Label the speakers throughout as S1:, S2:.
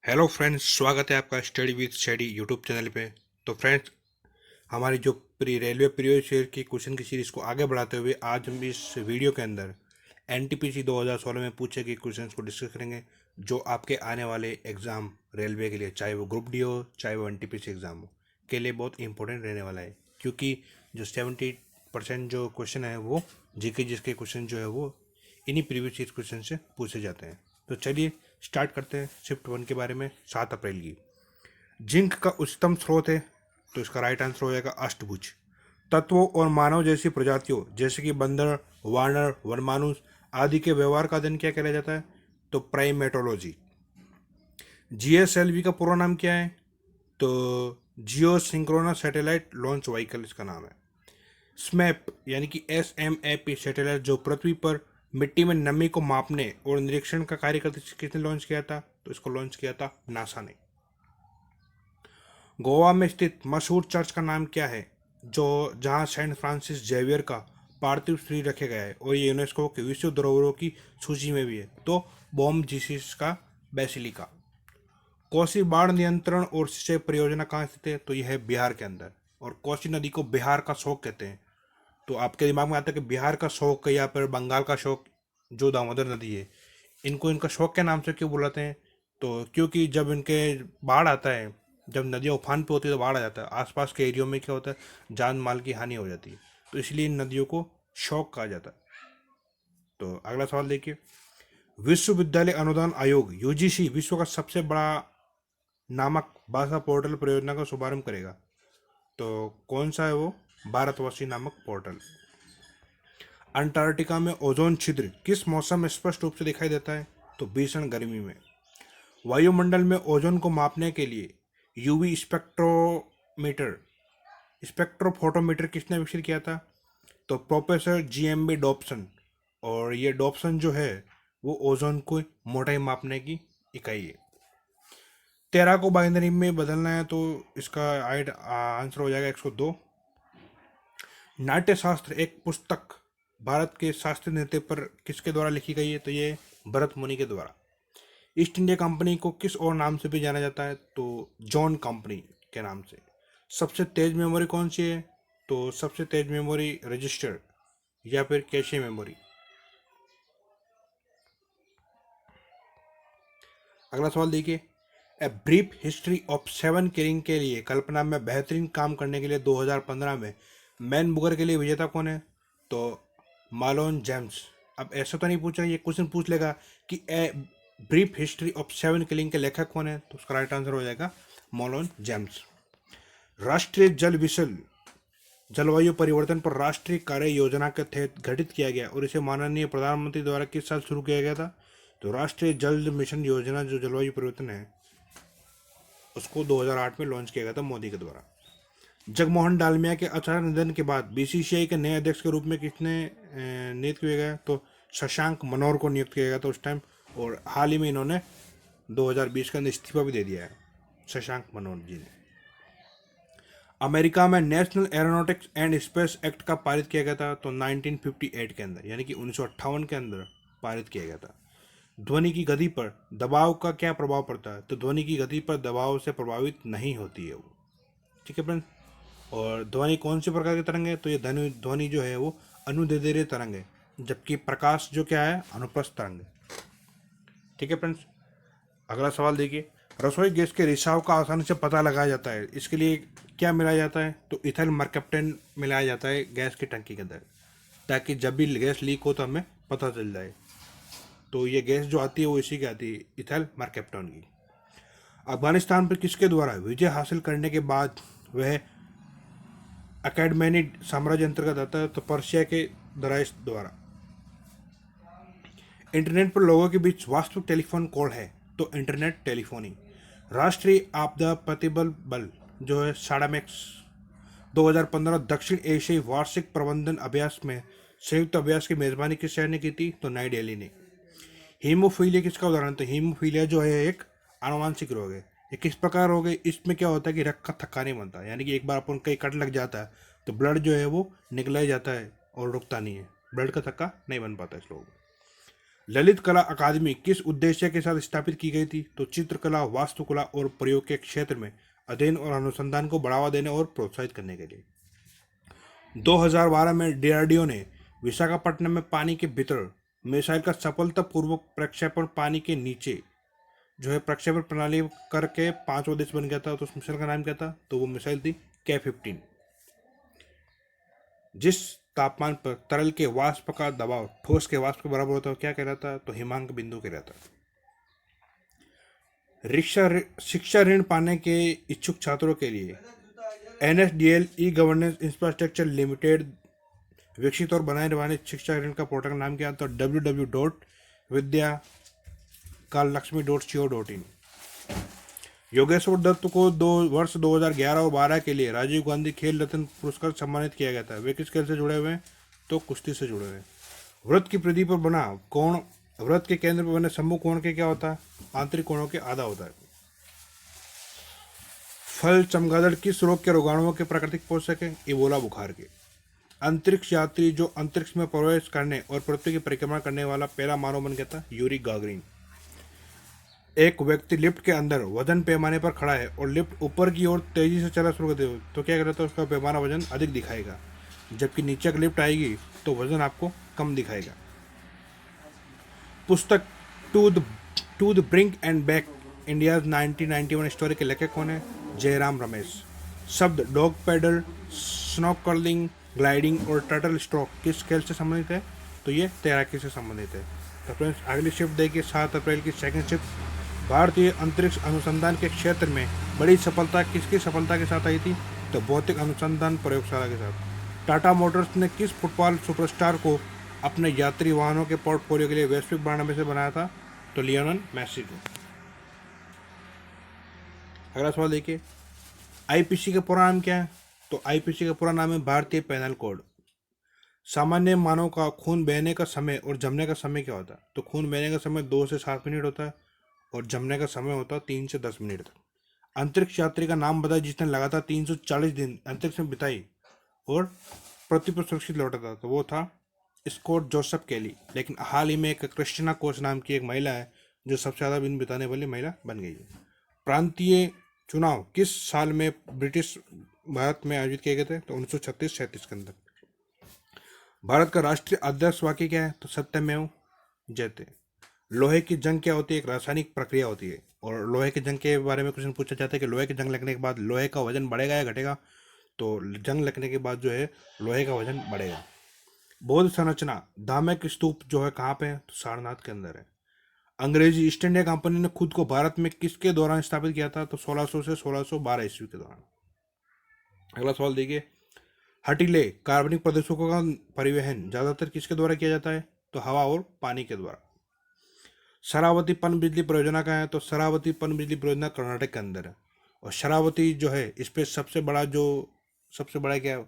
S1: Hello friends, स्वागत है आपका study with study YouTube channel पे। तो फ्रेंड्स, हमारी जो रेलवे प्रीवियस ईयर की क्वेश्चन की सीरीज़ को आगे बढ़ाते हुए आज हम इस वीडियो के अंदर एनटीपीसी 2016 में पूछे गए क्वेश्चंस को डिस्कस करेंगे, जो आपके आने वाले एग्ज़ाम रेलवे के लिए, चाहे वो ग्रुप डी हो चाहे वो एनटीपीसी एग्ज़ाम हो, के लिए बहुत इंपॉर्टेंट रहने वाला है। क्योंकि जो 70% जो क्वेश्चन है वो जीके जिसके क्वेश्चन जो है वो इन्हीं प्रीवियस ईयर क्वेश्चन से पूछे जाते हैं। तो चलिए स्टार्ट करते हैं शिफ्ट 1 के बारे में। 7 अप्रैल की जिंक का उच्चतम स्रोत है, तो इसका राइट आंसर हो जाएगा अष्टभुज। तत्वों और मानव जैसी प्रजातियों जैसे कि बंदर, वानर, वनमानुष आदि के व्यवहार का अध्ययन क्या कहलाया जाता है? तो प्राइमेटोलॉजी। जीएसएलवी का पूरा नाम क्या है? तो जियो सिंक्रोनस सैटेलाइट लॉन्च व्हीकल इसका नाम है। स्मैप यानी कि SMAP सैटेलाइट जो पृथ्वी पर मिट्टी में नमी को मापने और निरीक्षण का कार्य करते, किसने लॉन्च किया था? तो इसको लॉन्च किया था नासा ने। गोवा में स्थित मशहूर चर्च का नाम क्या है, जो जहां सेंट फ्रांसिस जेवियर का पार्थिव शरीर रखे गया है और ये यूनेस्को के विश्व धरोहरों की सूची में भी है? तो बॉम जीसस का बेसिलिका। कोसी बाढ़ नियंत्रण और सिंचाई परियोजना कहाँ स्थित है? तो यह है बिहार के अंदर। और कोसी नदी को बिहार का शोक कहते हैं। तो आपके दिमाग में आता है कि बिहार का शोक या फिर बंगाल का शोक, जो दामोदर नदी है, इनको इनका शौक के नाम से क्यों बुलाते हैं? तो क्योंकि जब इनके बाढ़ आता है, जब नदियाँ उफान पे होती है तो बाढ़ आ जाता है, आसपास के एरियो में क्या होता है, जान माल की हानि हो जाती है। तो इसलिए इन नदियों को शौक कहा जाता है। तो अगला सवाल देखिए। विश्वविद्यालय अनुदान आयोग यूजीसी विश्व का सबसे बड़ा नामक भाषा पोर्टल परियोजना का शुभारंभ करेगा। तो कौन सा है वो? भारतवर्षी नामक पोर्टल। अंटार्कटिका में ओजोन छिद्र किस मौसम में स्पष्ट रूप से दिखाई देता है? तो भीषण गर्मी में। वायुमंडल में ओजोन को मापने के लिए यूवी स्पेक्ट्रोमीटर स्पेक्ट्रोफोटोमीटर किसने विकसित किया था? तो प्रोफेसर GMB डॉप्सन। और ये डॉप्सन जो है वो ओजोन को मोटाई मापने की इकाई है। 13 को बाइनरी में बदलना है तो इसका आंसर हो जाएगा 102। नाट्यशास्त्र एक पुस्तक भारत के शास्त्रीय नृत्य पर किसके द्वारा लिखी गई है? तो ये भरत मुनि के द्वारा। ईस्ट इंडिया कंपनी को किस और नाम से भी जाना जाता है? तो जॉन कंपनी के नाम से। सबसे तेज मेमोरी कौन सी है? तो सबसे तेज मेमोरी रजिस्टर या फिर कैशे मेमोरी। अगला सवाल देखिए। A brief history of seven king के लिए कल्पना में बेहतरीन काम करने के लिए 2015 में मैन बुकर के लिए विजेता कौन है? तो मालोन जेम्स। अब ऐसा तो नहीं पूछा, ये क्वेश्चन पूछ लेगा कि a brief history of seven killing के लेखक कौन है? तो उसका राइट आंसर हो जाएगा मॉलोन जेम्स। राष्ट्रीय जल मिशन जलवायु परिवर्तन पर राष्ट्रीय कार्य योजना के तहत गठित किया गया और इसे माननीय प्रधानमंत्री द्वारा किस साल शुरू किया गया था? तो राष्ट्रीय जल मिशन योजना जो जलवायु परिवर्तन है उसको 2008 में लॉन्च किया गया था मोदी के द्वारा। जगमोहन डालमिया के अचानक निधन के बाद बीसीसीआई के नए अध्यक्ष के रूप में किसने नियुक्त किया गया? तो शशांक मनोहर को नियुक्त किया गया था उस टाइम। और हाल ही में इन्होंने 2020 के अंदर इस्तीफा भी दे दिया है शशांक मनोहर जी ने। अमेरिका में national aeronautics and space act का पारित किया गया था तो 1958 के अंदर, यानी कि 1958 के अंदर पारित किया गया था। ध्वनि की गति पर दबाव का क्या प्रभाव पड़ता है? तो ध्वनि की गति पर दबाव से प्रभावित नहीं होती है वो। ठीक है फ्रेंड। और ध्वनि कौन से प्रकार की तरंग है? तो ये ध्वनि ध्वनि जो है वो अनुदैर्ध्य तरंग है, जबकि प्रकाश जो क्या है, अनुप्रस्थ तरंग है। ठीक है फ्रेंड्स। अगला सवाल देखिए। रसोई गैस के रिसाव का आसानी से पता लगाया जाता है, इसके लिए क्या मिलाया जाता है? तो इथाइल मरकैप्टन मिलाया जाता है गैस की टंकी के अंदर, ताकि जब भी गैस लीक हो तो हमें पता चल जाए। तो ये गैस जो आती है वो इसी की आती है, इथाइल मरकैप्टन की। अफगानिस्तान पर किसके द्वारा विजय हासिल करने के बाद वह अकैडमेनिड साम्राज्य अंतर्गत आता है? तो पर्शिया के दराइस द्वारा। इंटरनेट पर लोगों के बीच वास्तविक टेलीफोन कॉल है? तो इंटरनेट टेलीफोनी। राष्ट्रीय आपदा प्रतिबल बल जो है साडामेक्स 2015 दक्षिण एशियाई वार्षिक प्रबंधन अभ्यास में संयुक्त अभ्यास की मेजबानी किस शहर ने की थी? तो नई दिल्ली ने। हीमोफीलिया किसका उदाहरण? तो हीमोफीलिया जो है एक आनुवांशिक रोग है। ये किस प्रकार रोग है? इसमें क्या होता है कि रक्त का थक्का नहीं बनता, यानी कि एक बार अपन कहीं कट लग जाता है तो ब्लड जो है वो निकला ही जाता है और रुकता नहीं है, ब्लड का थक्का नहीं बन पाता इस लोगों में। ललित कला अकादमी किस उद्देश्य के साथ स्थापित की गई थी? तो चित्रकला, वास्तुकला और प्रयोग के क्षेत्र में अध्ययन और अनुसंधान को बढ़ावा देने और प्रोत्साहित करने के लिए। 2012 में डीआरडीओ ने विशाखापट्टनम में पानी के भीतर मिसाइल का सफलतापूर्वक प्रक्षेपण, पानी के नीचे जो है प्रक्षेपण प्रणाली करके 5वां देश बन गया था। तो उस मिसाइल का नाम क्या था? तो वो मिसाइल थी K-15। जिस तापमान पर तरल के वाष्प का दबाव ठोस के वाष्प के बराबर होता है क्या कहलाता? तो हिमांक बिंदु कहलाता। शिक्षा ऋण पाने के इच्छुक छात्रों के लिए NSDL e governance infrastructure limited विकसित और बनाए वाले शिक्षा ऋण का पोर्टल का नाम क्या? तो www.vidyakalakshmi.co.in। योगेश्वर दत्त को वर्ष 2011 और 12 के लिए राजीव गांधी खेल रत्न पुरस्कार सम्मानित किया गया था। वे किस खेल से जुड़े हुए हैं? तो कुश्ती से जुड़े हुए हैं। वृत्त की परिधि पर बना कोण, वृत्त के केंद्र पर बने सम्मुख कोण के क्या होता है? आंतरिक कोणों के आधा होता है। फल चमगादड़ किस रोग के रोगाणुओं के प्राकृतिक पोषक है? इबोला बुखार के। अंतरिक्ष यात्री जो अंतरिक्ष में प्रवेश करने और पृथ्वी की परिक्रमा करने वाला पहला मानव बन गया था? Yuri Gagarin. एक व्यक्ति लिफ्ट के अंदर वजन पैमाने पर खड़ा है और लिफ्ट ऊपर की ओर तेजी से चला शुरू कर दे तो क्या करता है? उसका पैमाना वजन अधिक दिखाएगा, जबकि नीचे की लिफ्ट आएगी तो वजन आपको कम दिखाएगा। पुस्तक to the brink and back India 1991 story के लेखक कौन है? जयराम रमेश। शब्द डॉग पैडल, स्नॉर्कलिंग, ग्लाइडिंग और टर्टल स्ट्रोक किस खेल से संबंधित है? तो ये तैराकी से संबंधित है। तो फ्रेंड्स, अगली शिफ्ट देखिए 7 अप्रैल की सेकंड शिफ्ट। भारतीय अंतरिक्ष अनुसंधान के क्षेत्र में बड़ी सफलता किसकी सफलता के साथ आई थी? तो भौतिक अनुसंधान प्रयोगशाला के साथ। टाटा मोटर्स ने किस फुटबॉल सुपरस्टार को अपने यात्री वाहनों के पोर्टफोलियो के लिए वैश्विक ब्रांड एम्बेसडर बनाया था? तो लियोनेल मेसी को। अगला सवाल देखिए, आईपीसी का पूरा नाम क्या है? तो आईपीसी का पूरा नाम है भारतीय पेनल कोड। सामान्य मानव का खून बहने का समय और जमने का समय क्या होता है? तो खून बहने का समय 2 से 7 मिनट होता है और जमने का समय होता है 3 से 10 मिनट तक। अंतरिक्ष यात्री का नाम बताया जिसने लगातार 340 दिन अंतरिक्ष में बिताई और पृथ्वी पर सुरक्षित लौटा था? तो वो था स्कॉट जोसेफ केली। लेकिन हाल ही में एक क्रिस्टिना कोच नाम की एक महिला है जो सबसे ज़्यादा दिन बिताने वाली महिला बन गई है। प्रांतीय चुनाव किस साल में ब्रिटिश भारत में आयोजित किए गए थे? तो 1936-37 के अंदर। भारत का राष्ट्रीय आदर्श वाक्य क्या है? तो सत्यमेव जयते। लोहे की जंग क्या होती है? एक रासायनिक प्रक्रिया होती है। और लोहे की जंग के बारे में क्वेश्चन पूछा जाता है कि लोहे की जंग लगने के बाद लोहे का वजन बढ़ेगा या घटेगा? तो जंग लगने के बाद जो है लोहे का वजन बढ़ेगा। बौद्ध संरचना धामक स्तूप जो है कहाँ पे है? तो सारनाथ के अंदर है। अंग्रेजी ईस्ट इंडिया कंपनी ने खुद को भारत में किसके दौरान स्थापित किया था? तो 1600 से 1612 ईस्वी के दौरान। अगला सवाल देखिए, हटीले कार्बनिक प्रदूषकों का परिवहन ज्यादातर किसके द्वारा किया जाता है? तो हवा और पानी के द्वारा। शरावती पनबिजली परियोजना का है? तो शरावती पनबिजली परियोजना कर्नाटक के अंदर है। और शरावती जो है इस पे सबसे बड़ा क्या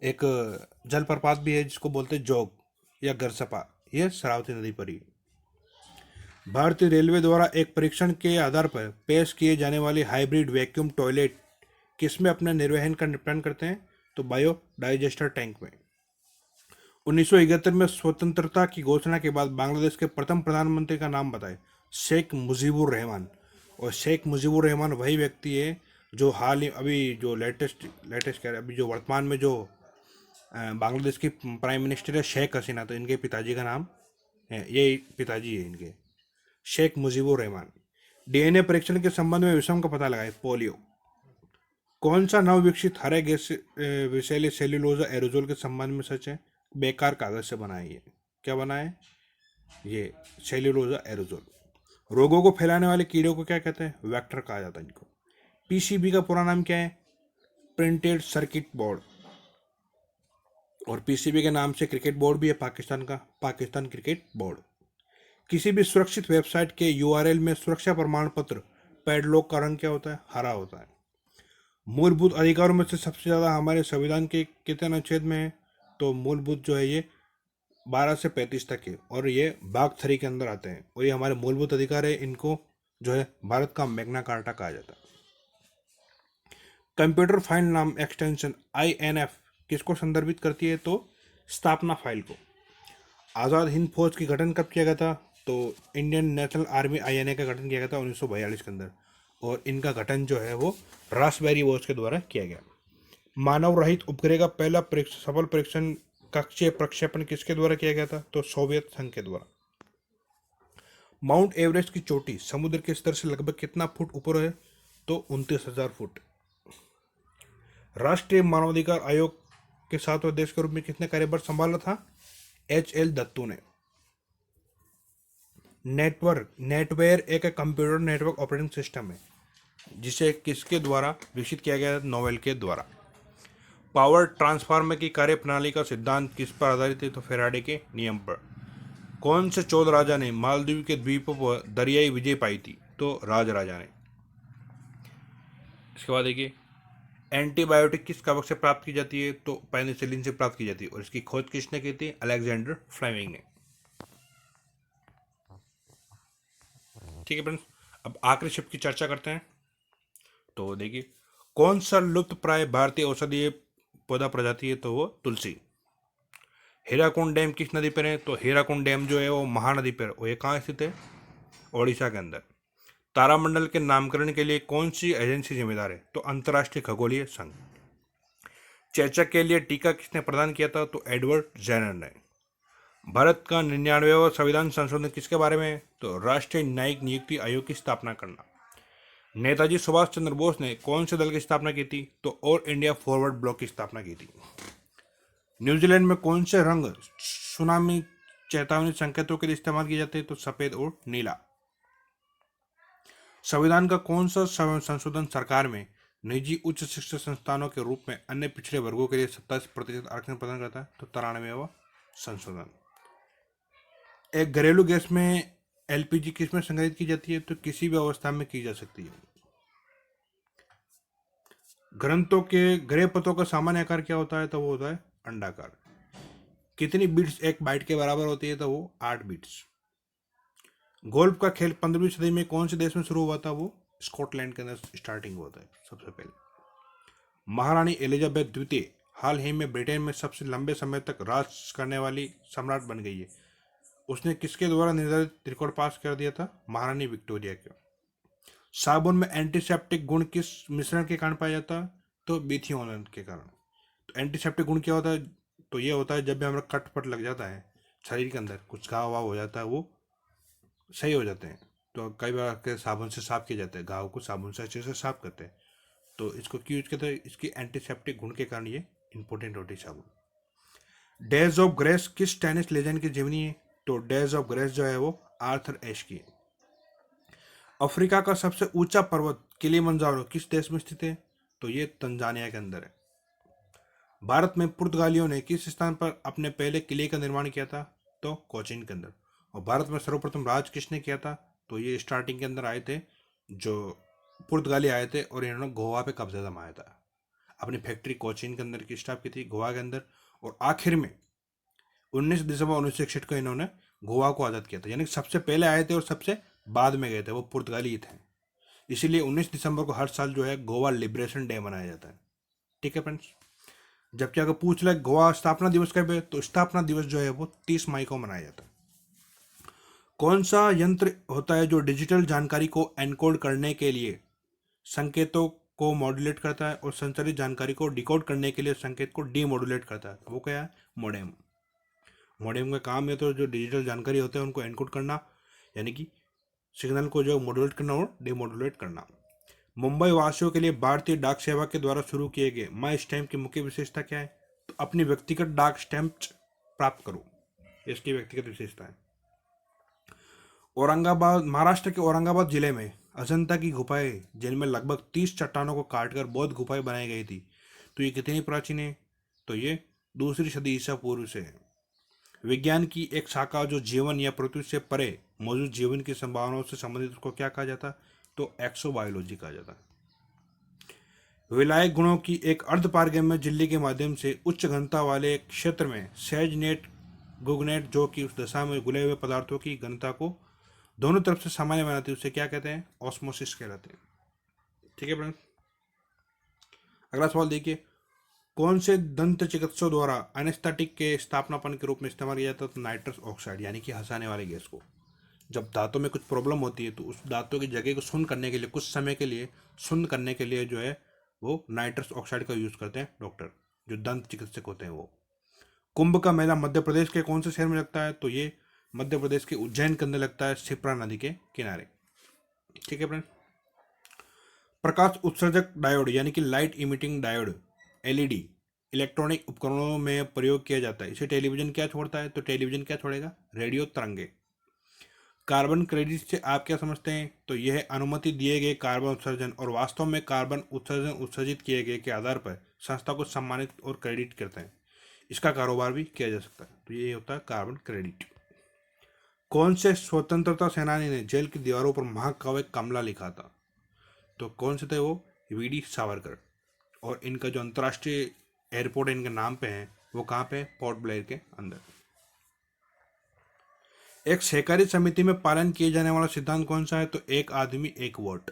S1: एक जलप्रपात भी है जिसको बोलते हैं जोग या गरसपा, ये शरावती नदी पर ही। भारतीय रेलवे द्वारा एक परीक्षण के आधार पर पेश किए जाने वाली हाइब्रिड वैक्यूम टॉयलेट किसमें अपने निर्वहन का निपटान करते हैं? तो बायो डाइजेस्टर टैंक में। 1971 में स्वतंत्रता की घोषणा के बाद बांग्लादेश के प्रथम प्रधानमंत्री का नाम बताएं। शेख मुजीबुर रहमान। और शेख मुजीबुर रहमान वही व्यक्ति है जो हाल ही अभी जो लेटेस्ट कह रहे अभी जो वर्तमान में जो बांग्लादेश की प्राइम मिनिस्टर है शेख हसीना, तो इनके पिताजी का नाम है, ये पिताजी है इनके, शेख मुजीबुर रहमान। डीएनए परीक्षण के संबंध में विषम का पता लगाए। पोलियो। कौन सा नव विकसित हरे गैस विषैले सेल्यूलोजा एरोजोल के संबंध में सच है? बेकार कागज से बना है ये। क्या बना है? ये सेल्यूलोजा एरोजोल। रोगों को फैलाने वाले कीड़ों को क्या कहते हैं? वेक्टर कहा जाता है इनको। पीसीबी का पूरा नाम क्या है? Printed circuit board. और पीसीबी के नाम से क्रिकेट बोर्ड भी है पाकिस्तान का, पाकिस्तान क्रिकेट बोर्ड। किसी भी सुरक्षित वेबसाइट के यूआरएल में सुरक्षा प्रमाण पत्र पैडलॉक का रंग क्या होता है? हरा होता है। मूलभूत अधिकारों में से सबसे ज़्यादा हमारे संविधान के कितने अनुच्छेद में है? तो मूलभूत जो है ये 12 से 35 तक है और ये भाग 3 के अंदर आते हैं और ये हमारे मूलभूत अधिकार है। इनको जो है भारत का मैग्ना कार्टा कहा जाता है। कंप्यूटर फाइल नाम एक्सटेंशन INF किसको संदर्भित करती है? तो स्थापना फाइल को। आज़ाद हिंद फौज की गठन कब किया गया था? तो इंडियन नेशनल आर्मी INA का गठन किया गया था 1942 के अंदर, और इनका गठन जो है वो रास्पबेरी बोस के द्वारा किया गया। मानव रहित उपग्रह का पहला सफल परीक्षण कक्षीय प्रक्षेपण किसके द्वारा किया गया था? तो सोवियत संघ के द्वारा। माउंट एवरेस्ट की चोटी समुद्र के स्तर से लगभग कितना फुट ऊपर है? तो 29,000 फुट। राष्ट्रीय मानवाधिकार आयोग के 7वें अध्यक्ष के रूप में किसने कार्यभार संभाला था? HL दत्तू ने। नेटवेयर एक कंप्यूटर नेटवर्क ऑपरेटिंग सिस्टम है जिसे किसके द्वारा विकसित किया गया? नोवेल के द्वारा। पावर ट्रांसफार्मर की कार्य प्रणाली का सिद्धांत किस पर आधारित है? तो फेराडे के नियम पर। कौन से चोल राजा ने मालदीव के द्वीपों पर दरियाई विजय पाई थी? तो राजा ने। इसके बाद देखिए, एंटीबायोटिक किस कवक से प्राप्त की जाती है? तो पेनिसिलिन से प्राप्त की जाती है, और इसकी खोज किसने की थी? अलेक्जेंडर फ्लेमिंग ने। ठीक है फ्रेंड्स, अब आखिरी शब्द की चर्चा करते हैं। तो देखिए, कौन सा लुप्त प्राय भारतीय औषधीय पौधा प्रजाति है? तो वो तुलसी। हीराकुंड डैम किस नदी पर है? तो हीराकुंड डैम जो है वो महानदी पर, और ये कहाँ स्थित है? ओडिशा के अंदर। तारामंडल के नामकरण के लिए कौन सी एजेंसी जिम्मेदार है? तो अंतर्राष्ट्रीय खगोलीय संघ। चेचक के लिए टीका किसने प्रदान किया था? तो एडवर्ड जेनर ने। भारत का 99वां संविधान संशोधन किसके बारे में है? तो राष्ट्रीय न्यायिक नियुक्ति आयोग की स्थापना करना। नेताजी सुभाष चंद्र बोस ने कौन से दल की स्थापना की थी? तो ऑल इंडिया फॉरवर्ड ब्लॉक की स्थापना की थी। न्यूजीलैंड में कौन से रंग सुनामी चेतावनी संकेतों के लिए इस्तेमाल किए जाते हैं? तो सफेद और नीला। संविधान का कौन सा संशोधन सरकार में निजी उच्च शिक्षा संस्थानों के रूप में अन्य पिछड़े वर्गों के लिए 27% आरक्षण प्रदान करता है? तो 93वां संशोधन। एक घरेलू गैस में LPG किस में संग्रहित की जाती है? तो किसी भी अवस्था में की जा सकती है। ग्रंथों के गृह पथों का सामान्य आकार क्या होता है? तो वो होता है अंडाकार। कितनी बिट्स एक बाइट के बराबर होती है? तो वो 8 बिट्स। गोल्फ का खेल 15वीं सदी में कौन से देश में शुरू हुआ था? वो स्कॉटलैंड के अंदर स्टार्टिंग हुआ था सबसे पहले। महारानी एलिजाबेथ द्वितीय हाल ही में ब्रिटेन में सबसे लंबे समय तक राज करने वाली सम्राट बन गई है। उसने किसके द्वारा निर्धारित रिकॉर्ड पास कर दिया था? महारानी विक्टोरिया के। साबुन में एंटीसेप्टिक गुण किस मिश्रण के कारण पाया जाता है? तो बिथियोलन के कारण। तो एंटीसेप्टिक गुण क्या होता है? तो ये होता है जब भी हमारा कट लग जाता है शरीर के अंदर, कुछ घाव वाव हो जाता है, वो सही हो जाते हैं। तो कई बार के साबुन से साफ किए जाते हैं, घाव को साबुन से अच्छे से साफ करते हैं। तो इसको क्यों यूज करते हैं? इसकी एंटीसेप्टिक गुण के कारण ये इंपॉर्टेंट होती है साबुन। डेज ऑफ ग्रेस किस टेनिस लेजेंड की जीवनी है? तो डेज ऑफ ग्रेस जो है वो आर्थर एश की है। अफ्रीका का सबसे ऊंचा पर्वत किलिमंजारो किस देश में स्थित है? तो ये तंजानिया के अंदर है। भारत में पुर्तगालियों ने किस स्थान पर अपने पहले किले का निर्माण किया था? तो कोचीन के अंदर। और भारत में सर्वप्रथम राज किसने किया था? तो ये स्टार्टिंग के अंदर आए थे, जो पुर्तगाली आए थे, और इन्होंने गोवा पे कब्जा जमाया था। अपनी फैक्ट्री कोचीन के अंदर की स्टाफ की थी, गोवा के अंदर। और आखिर में 19 दिसंबर 1961 को इन्होंने गोवा को आज़ाद किया था। यानी सबसे पहले आए थे और सबसे बाद में गए थे, वो पुर्तगाली थे। इसीलिए 19 दिसंबर को हर साल जो है गोवा लिबरेशन डे मनाया जाता है। ठीक है फ्रेंड्स। जबकि अगर पूछ ले गोवा स्थापना दिवस कब है, तो स्थापना दिवस जो है वो 30 मई को मनाया जाता है। कौन सा यंत्र होता है जो डिजिटल जानकारी को एनकोड करने के लिए संकेतों को मॉड्यूलेट करता है और संचारित जानकारी को डिकोड करने के लिए संकेत को डीमॉड्यूलेट करता है? वो क्या है? मोडेम। मोडेम का काम है तो जो डिजिटल जानकारी होते हैं उनको एनकोड करना, यानी कि सिग्नल को जो मॉड्यूलेट करना और डीमॉड्यूलेट करना। मुंबई वासियों के लिए भारतीय डाक सेवा के द्वारा शुरू किए गए माई स्टैम्प की मुख्य विशेषता क्या है? तो अपनी व्यक्तिगत डाक स्टैम्प प्राप्त करो, इसकी व्यक्तिगत विशेषता है। औरंगाबाद, महाराष्ट्र के औरंगाबाद जिले में अजंता की गुफाएं, जिनमें लगभग 30 चट्टानों को काटकर बौद्ध गुफाएं बनाई गई थी, तो ये कितनी प्राचीन है? तो ये 2री सदी ईसा पूर्व से है। विज्ञान की एक शाखा जो जीवन या पृथ्वी से परे मौजूद जीवन की संभावनाओं से संबंधित, उसको क्या कहा जाता है? तो एक्सोबायोलॉजी कहा जाता है। विलायक गुणों की एक अर्धपारगम्य झिल्ली के माध्यम से उच्च घनता वाले क्षेत्र में सहज नेट गुगनेट, जो कि उस दशा में घुले हुए पदार्थों की घनता को दोनों तरफ से सामान्य बनाते हैं, उसे क्या कहते हैं? ऑस्मोसिस कहलाते हैं। ठीक है फ्रेंड्स। अगला सवाल देखिए, कौन से दंत चिकित्सकों द्वारा एनेस्थेटिक के स्थापनापन के रूप में इस्तेमाल किया जाता है? तो नाइट्रस ऑक्साइड, यानी कि हंसाने वाले गैस को। जब दांतों में कुछ प्रॉब्लम होती है तो उस दांतों की जगह को शून्य करने के लिए कुछ समय के लिए शून्य करने के लिए जो है वो नाइट्रस ऑक्साइड का यूज़ करते हैं डॉक्टर, जो दंत चिकित्सक होते हैं वो। कुंभ का मेला मध्य प्रदेश के कौन से शहर में लगता है? तो ये मध्य प्रदेश के उज्जैन के अंदर लगता है, शिप्रा नदी के किनारे। ठीक है फ्रेंड। प्रकाश उत्सर्जक डायोड यानी कि light emitting diode, LED, electronic उपकरणों में प्रयोग किया जाता है। इसे टेलीविजन क्या छोड़ता है? तो टेलीविजन क्या छोड़ेगा? रेडियो तरंगे। कार्बन क्रेडिट से आप क्या समझते हैं? तो यह अनुमति दिए गए कार्बन उत्सर्जन और वास्तव में कार्बन उत्सर्जन उत्सर्जित किए गए के आधार पर संस्था को सम्मानित और क्रेडिट करते हैं। इसका कारोबार भी किया जा सकता है। तो ये होता है कार्बन क्रेडिट। कौन से स्वतंत्रता सेनानी ने जेल की दीवारों पर महाकाव्य कमला लिखा था? तो कौन से थे वो? वीडी सावरकर। और इनका जो अंतर्राष्ट्रीय एयरपोर्ट इनके नाम पे है वो कहाँ पे है? पोर्ट ब्लेयर के अंदर। एक सहकारी समिति में पालन किए जाने वाला सिद्धांत कौन सा है? तो एक आदमी एक वोट।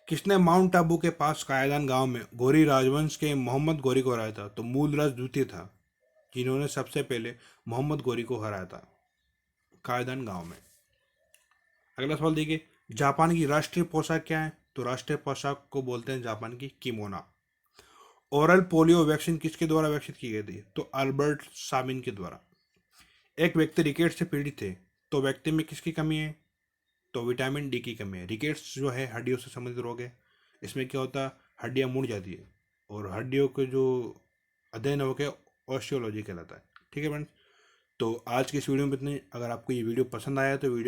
S1: किसने माउंट आबू के पास कायदान गांव में गौरी राजवंश के मोहम्मद गौरी को हराया था? तो मूलराज द्वितीय था जिन्होंने सबसे पहले मोहम्मद गौरी को हराया था कायदान गांव में। अगला सवाल देखिए, जापान की राष्ट्रीय पोशाक क्या है? तो राष्ट्रीय पोशाक को बोलते हैं जापान की किमोना। ओरल पोलियो वैक्सीन किसके द्वारा विकसित की गई थी? तो अल्बर्ट साबिन के द्वारा। एक व्यक्ति रिकेट से पीड़ित है तो व्यक्ति में किसकी कमी है? तो विटामिन डी की कमी है। रिकेट्स जो है हड्डियों से संबंधित रोग है। इसमें क्या होता है? हड्डियां मुड़ जाती है और हड्डियों के जो अध्ययन हो गया ऑस्टियोलॉजी कहलाता है। ठीक है फ्रेंड्स, तो आज की इस वीडियो में इतनी। अगर आपको ये वीडियो पसंद आया तो वीडियो